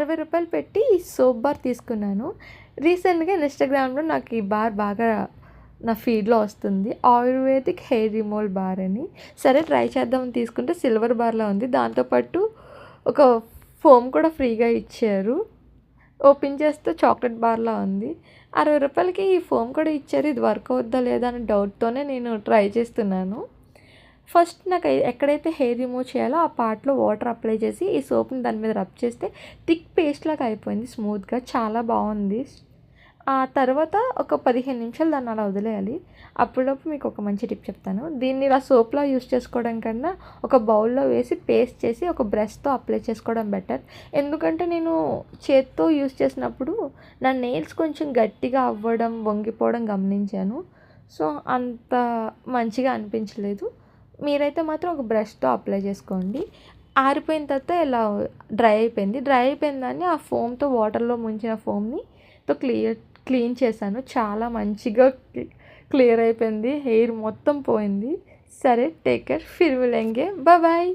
రూ. 60 పెట్టి ఈ సోప్ బార్ తీసుకున్నాను. రీసెంట్‌గా ఇన్‌స్టాగ్రామ్‌లో నాకు ఈ బార్ బాగా నా ఫీడ్‌లో వస్తుంది. ఆయుర్వేదిక్ హెయిర్ రిమూవల్ బార్ అని. సరే ట్రై చేద్దామని తీసుకుంటే సిల్వర్ బార్‌లా ఉంది. దాంతో పాటు ఒక ఫోమ్ కూడా ఫ్రీగా ఇచ్చారు. ఓపెన్ చేస్తే చాక్లెట్ బార్‌లా ఉంది. రూ. 60కి ఈ ఫోమ్ కూడా ఇచ్చారు. ఇది వర్క్ అవుద్దా లేదా అనే డౌట్‌తోనే నేను ట్రై చేస్తున్నాను. ఫస్ట్ నాకు ఎక్కడైతే హెయిర్ రిమూవ్ చేయాలో ఆ పార్ట్‌లో వాటర్ అప్లై చేసి ఈ సోప్‌ని దాని మీద రబ్ చేస్తే థిక్ పేస్ట్ లాగా అయిపోయింది స్మూత్‌గా. చాలా బాగుంది. ఆ తర్వాత ఒక 15 నిమిషాలు దాన్ని అలా వదిలేయాలి. అప్పటిలోపు మీకు ఒక మంచి టిప్ చెప్తాను. దీన్ని ఇలా సోప్‌లా యూజ్ చేసుకోవడం కన్నా ఒక బౌల్‌లో వేసి పేస్ట్ చేసి ఒక బ్రష్‌తో అప్లై చేసుకోవడం బెటర్. ఎందుకంటే నేను చేత్తో యూజ్ చేసినప్పుడు నా నెయిల్స్ కొంచెం గట్టిగా అవ్వడం, వంగిపోవడం గమనించాను. సో, అంత మంచిగా అనిపించలేదు. మీరైతే మాత్రం ఒక బ్రష్‌తో అప్లై చేసుకోండి. ఆరిపోయిన తర్వాత ఇలా డ్రై అయిపోయింది. డ్రై అయిపోయిన దాన్ని ఆ ఫోమ్‌తో వాటర్‌లో ముంచిన ఫోమ్‌ని తో క్లీన్ చేశాను. చాలా మంచిగా క్లియర్ అయిపోయింది. హెయిర్ మొత్తం పోయింది. సరే take care. Phir మిలేంగే. Bye bye.